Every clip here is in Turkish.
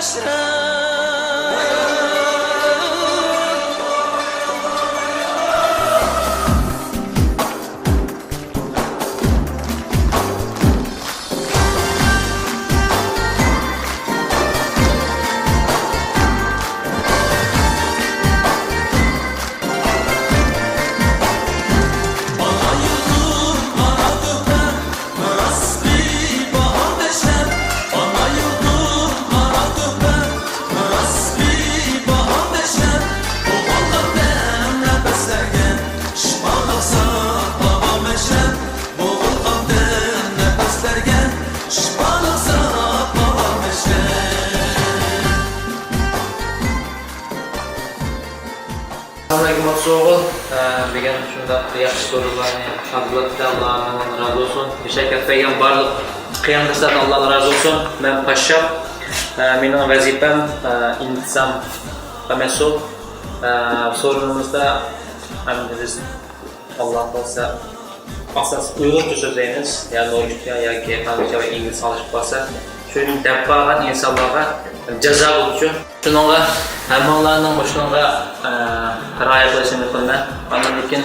Assalamualaikum warahmatullahi wabarakatuh. Degan shunda yaxshi so'rovlarni hazırlattı. Allohdan razı olsun. Teşekkür ederim. Barliq qiyamdaşlardan Allohdan razı olsun. Ben Paşa. Mening vazifam intizom va mas'ul. Sorunumuzda biz Allah olsa asas Uyg'urcha so'zlaymiz. Ya'ni o'zbekcha yoki xalqcha va ingliz alışib qolsa, shuni dabbagan insonlarga jazo bo'lishi. Shuningga hammalarning boshlig'iga rioya qilishini qilman. Lekin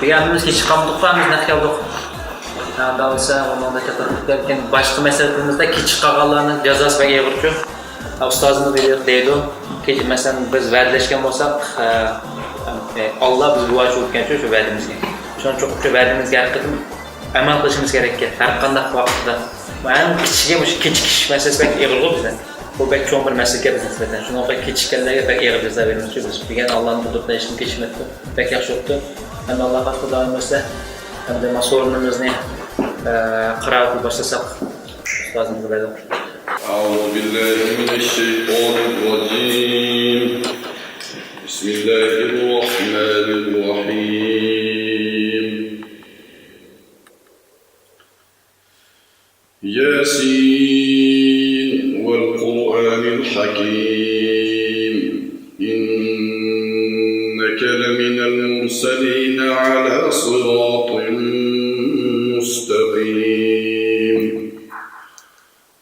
deganimiz hech qanday naq keldik. Davsa onlarda kattalardan boshqa masalalarımızda kichik qolganlarning jazosi va eg'irchi. Ustozimiz deydi, kecha masalan biz va'dalashgan bo'lsak, Allah biz duochi o'tgan shu va'damizga. Shuning uchun shu va'damizga haqiqatan amal qilishimiz kerak ekan. Har qanday vaqtda. Mana kichikga shu kichik ish masalasi eg'irg'i bizdan. Bu bek cho'ng bir masalaga biz nisbatan. Shunga kichiklarga bek eg'ir jazo beramiz biz. Degan Allohning hududida ishni kechirmoqda. Bek yaxshi o'tdi. Hamma Allohga xudoim bo'lsa, hamda mas'ulimizni qira'at boshlasak, ustozimizga berdim. أعوذ بالله من الشيطان الرجيم بسم الله الرحمن الرحيم ياسين والقرآن الحكيم إنك لمن المرسلين على صراط مستقيم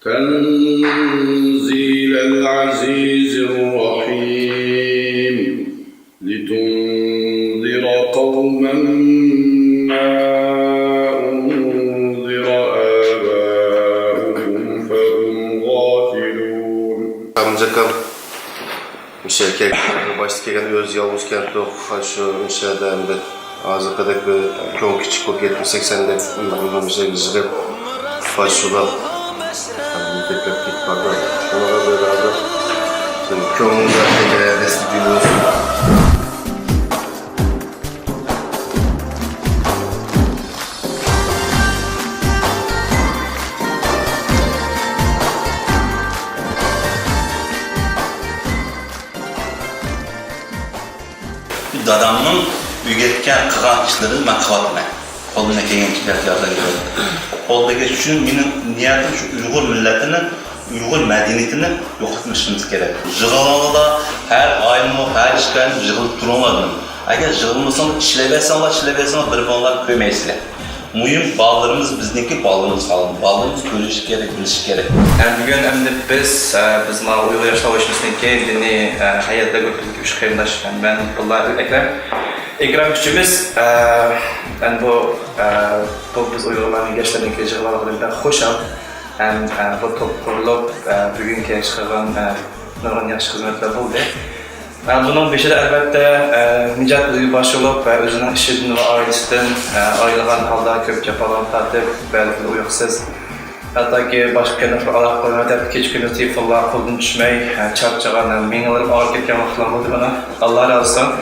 تنزيل العزيز الرحيم لتنذر قوما ما أنذر آباؤهم فهم غافلون. Amcakam Müşerkek başta kelgan öz yolumuz kentdi şu Müşerda endi azıqadek bir ko'ng kichik bo'lib 70-80 dek Müşerga yig'ib başlab teklif ketib qoldi. Shunga beraber ko'ngilga destek biliyorsun. Dadamның ügetken qilgan ishlarini men qilyapman. Qo'limdan kelgancha yordam beraman. Qo'ldaga uchun mening niyatim shu Uyg'ur millatini, Uyg'ur madaniyatini yo'qotishimiz kerak. Yig'illarda har oymi, har ishkan yig'ilib turolmadim. Agar yig'ilmasam ishlaversanlar, bir-birini ko'rmaysizlar. Muhim bolalarimiz bizniki bolalarimiz qalin. Bolalarimiz ko'rishi kerak, bilishi kerak. Bugun endi biz mana Uyg'ur yoshlar uyushmasidan keyin diniy hayotda ko'pchilik uch qarindosh ben Abdullah Ekrem üçümüz bu biz Uyg'urlarning yoshlarning kechirganlaridan xusham. Bu top qurulib bugungi chiqqan nurg'un yaxshi xizmatlar bo'ldi. Bunun beşi de elbette Nicat Bey'i başlayıp ve özünün işinden ve ailesinden ayrılan halde köp yapalan tartib belki uyuksuz. Hatta ki başka kendine Allah koymadı hep geç günü teyfullah kulun düşmeyi çarpacağına mingalarım ağır ketken vakitler oldu bana. Allah razı olsun.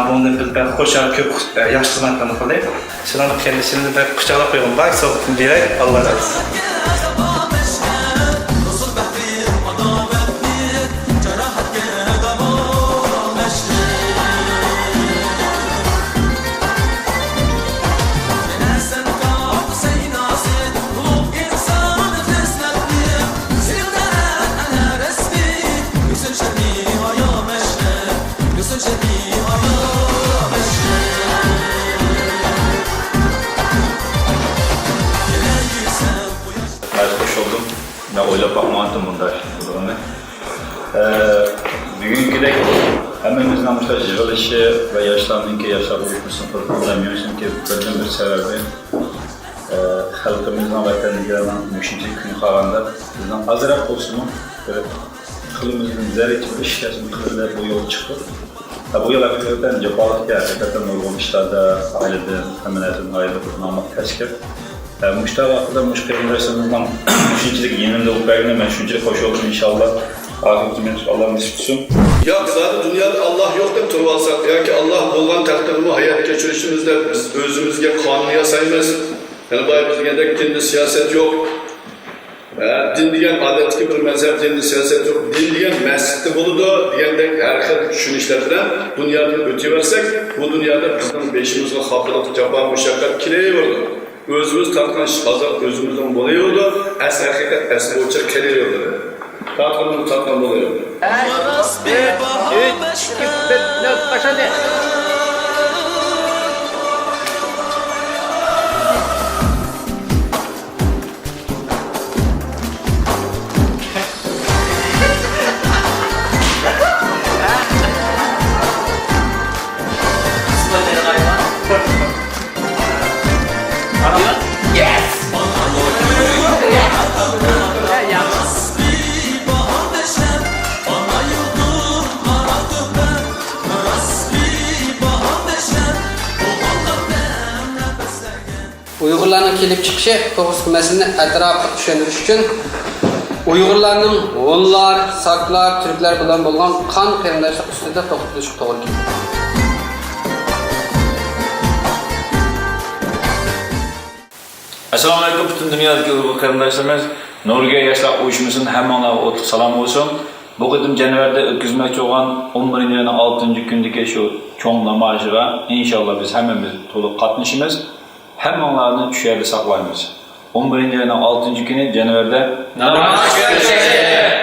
Bunu da ben hoşar köp yaşlılarından kılayım. Şimdi kendisini de kucağına koyalım. Bak sohbetin direkt Allah razı olsun. Hoş oldum. Ben öyle bakmadım bunda. Bugünküdek hammamizning mushta yig'ilishi va yoshlarninki yoshlar uyushmasini qo'llab-quvvatlashimki birdan bir sababi xalqimizning vataniga shuncha kun qolganda bizdan ozroq bo'lsinmi bir qo'limizdan zarracha bir ishlasini qilib bu yo'l chiqib bu yıl hakikaten cepalık ya, hakikaten nurgun işlerde, ailede, hemenetin ailede kurnamak teşkil. Müşteri hakkında müşteri üniversitemizden düşüncelik yeninde ukayını ben düşüncelik hoş olsun inşallah. Ahiretimin Allah'ın ismi. Ya zaten dünyada Allah yok deb turib olsak, yoki Allah bo'lgan taqdirni hayot kechirishimizda biz o'zimizga qonun yasaymiz. Yani boya biz degandek dinda siyosat yo'q. Din degan odatdagi bir mazhab, dinda siyosat yo'q. Din degan masjidda bo'ladi degandek har xil tushunishlar bilan dunyodan o'taversak, bu dunyoda bizning beshimizga xalqlik jafo mushaqqat kelaverdi. O'zimiz tortgan azob o'zimizdan bo'laverdi, asl haqiqat asl bo'yicha kelaverdi. Tatkan bo'laverdi. 3, 2, 1, 0, başladı. Uyg'urlarning kelib chiqishi to'g'risida masalani atrofli tushunish uchun Uyg'urlarning Hunlar, Saklar, Türklar bilan bo'lgan qon qarindoshlik ustida to'xtalish to'g'ri keldi. Assalomu alaykum butun dunyodagi Uyg'ur qarindoshlarimiz. Nurga yoshlar uyushmasining hammalarga o'tib salom bo'lsin. Bu qidim yanvarda o'tkazmoqchi bo'lgan 11-yilning 6-kundagi shu cho'ng namoyishiga inshaalloh biz hammamiz to'liq qatnashamiz. Hammalarni shu yerda saqlaymiz. 11-yilning 6-kuni yanvarda Namoyish ko'rishadi.